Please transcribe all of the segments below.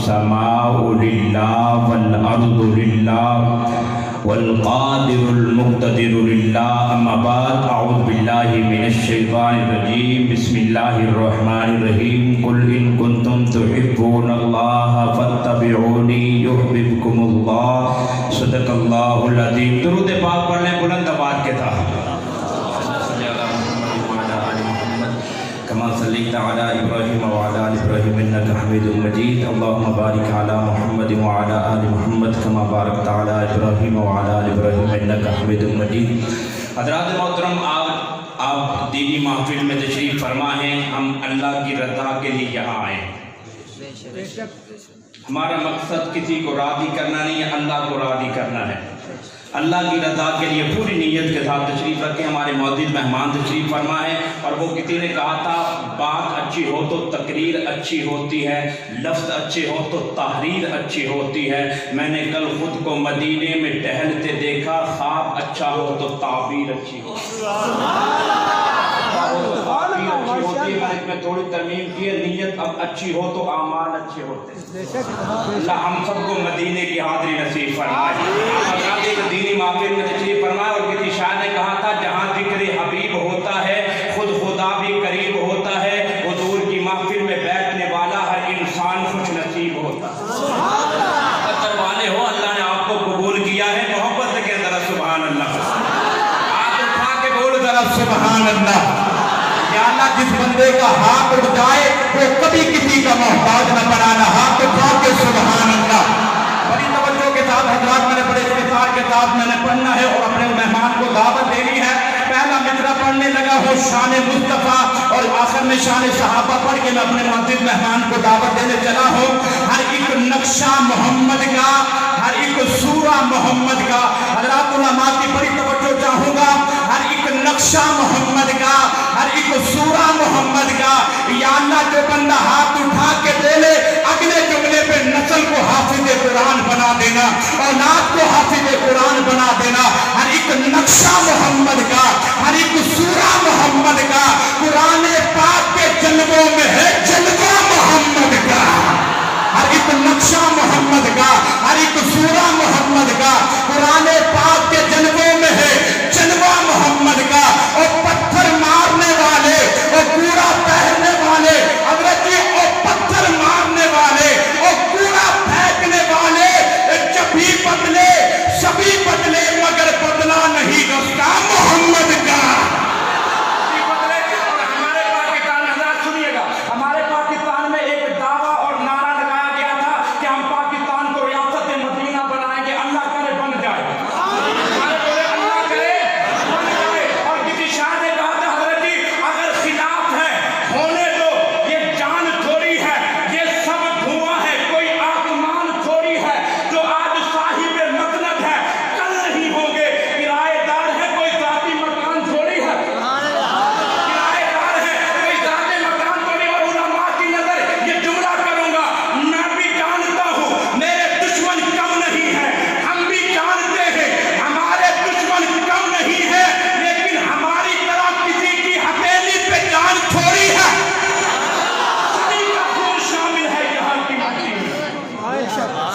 السماء لله والأرض لله والقادر المقتدر لله أما بعد أعوذ بالله من الشيطان الرجيم بسم الله الرحمن الرحيم قل إن كنتم تحبون الله فاتبعوني يحببكم الله صدق الله العظيم درود پاک پڑھ لیں بلند آواز کے ساتھ كما صليت على إبراهيم وعلى آل إبراهيم إنك حميد مجيد اللهم بارك على محمد وعلى آل محمد كما باركت على إبراهيم وعلى آل إبراهيم إنك حميد مجيد حضرات محترم آپ دینی محفل میں تشریف فرما ہیں ہم اللہ کی رضا کے لیے یہاں آئے ہیں ہمارا مقصد کسی کو راضی کرنا نہیں ہے اللہ کو راضی کرنا ہے اللہ کی رضا کے لیے پوری نیت کے ساتھ تشریف رکھیں ہمارے معزز مہمان تشریف فرما ہے اور وہ کسی نے کہا تھا بات اچھی ہو تو تقریر اچھی ہوتی ہے لفظ اچھے ہو تو تحریر اچھی ہوتی ہے میں نے کل خود کو مدینے میں ٹہلتے دیکھا خواب اچھا ہو تو تعبیر اچھی میں تھوڑی ترمیم کی ہے نیت اب اچھی ہو تو اعمال اچھے ہوتے ہیں اللہ ہم سب کو مدینے کی حاضری نصیب فرمائے دینی محفل میں تشریف فرمائے اور کسی شاعر نے کہا تھا جہاں ذکر حبیب ہوتا ہے خود خدا بھی قریب ہوتا ہے حضور کی محفل میں بیٹھنے والا ہر انسان خوش نصیب ہوتا ہے اگر والے ہو اللہ نے آپ کو قبول کیا ہے محبت کے ذرا سبحان اللہ آپ اٹھا کے بول ذرا سبحان اللہ یا اللہ جس بندے کا ہاتھ اٹھ جائے وہ کبھی کسی کا محتاج نہ بنانا ہاتھ اٹھا کے سبحان اللہ بڑی توجہ کے ساتھ حضرات میں نے بڑے اختصار کے ساتھ میں نے پڑھنا ہے اور اپنے مہمان کو دعوت دینی ہے پہلا مصرع پڑھنے لگا ہوں شان مصطفیٰ اور آخر میں شان صحابہ پڑھ کے میں اپنے معزز مہمان کو دعوت دینے چلا ہوں ہر ایک نقشہ محمد کا ہر ایک سورہ محمد کا حضرات علماء کی بڑی توجہ چاہوں گا ہر ایک نقشہ محمد کا ہر ایک سورہ محمد کا یا اللہ جو بندہ ہاتھ اٹھا کے دے لے اگلے جملے پہ نسل کو حافظ قرآن بنا دینا اولاد کو حافظ قرآن بنا دینا ہر ایک نقشہ محمد کا ہر ایک سورہ محمد کا قرآن پاک کے جلووں میں ہے جلوہ محمد کا ہر ایک نقشہ محمد کا ہر ایک سورہ محمد کا قرآن پاک کے جلووں میں ہے جلوہ محمد کا اور پتھر مارنے والے اور کوڑا پہننے والے حضرت جی اور پتھر مارنے والے اور کوڑا پھینکنے والے جب بھی بدلے سبھی بدلے مگر بدلا نہیں رستہ محمد کا ہمارے پاکستان حضرات سنیے گا ہمارے پاکستان میں ایک دعویٰ اور نعرہ لگایا گیا تھا کہ ہم پاکستان کو ریاست مدینہ بنائیں گے اللہ کرے بن جائے ہمارے بولے اللہ کرے بن جائے اور کسی شاعر نے کہا تھا حضرت جی اگر خلاف ہے ہونے دو یہ جان تھوڑی ہے یہ سب دھواں ہے کوئی آسمان تھوڑی ہے جو آج صاحب مسند ہے کل نہیں ہوں گے کرایہ دار ہے کوئی ذاتی مکان تھوڑی ہے کرایہ دار ہے کوئی ذاتی مکان تھوڑی اور علماء کی نظر یہ جملہ کروں گا میں بھی جانتا ہوں میرے دشمن کم نہیں ہے ہم بھی جانتے ہیں ہمارے دشمن کم نہیں ہے لیکن ہماری طرح کسی کی ہتھیلی پہ جان تھوڑی ہے سبھی کا خون شامل ہے یہاں کی مٹی میں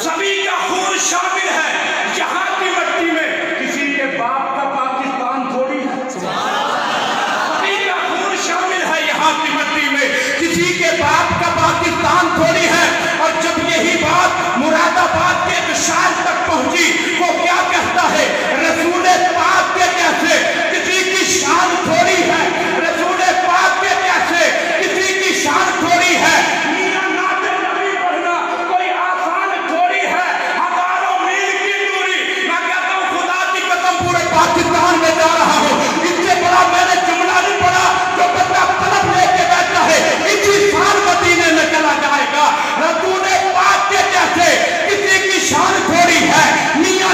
سبھی کا خون شامل ہے یہاں کی مٹی میں کسی کے باپ کا پاکستان تھوڑی ہے سبھی کا خون شامل ہے یہاں کی مٹی میں کسی کے باپ کا پاکستان تھوڑی ہے اور جب یہی بات مراد آباد کے ایک شاعر تک پہنچی وہ کیا کہتا ہے رسول پاک کے کیسے کسی کی شان تھوڑی ہے رسول پاک کے کیسے کسی کی شان تھوڑی ہے میاں نعت نبی پڑھنا کوئی آسان تھوڑی ہے ہزاروں میل کی دوری میں کہتا ہوں خدا کی قسم پورے پاکستان میں جا رہا ہوں اس سے بڑا میں نے جملہ نہیں پڑھا جو بندہ طلب لے کے بیٹھا ہے اسی سال مدینے میں چلا جائے گا رسول پاک کے جیسے کسی کی شان تھوڑی ہے میاں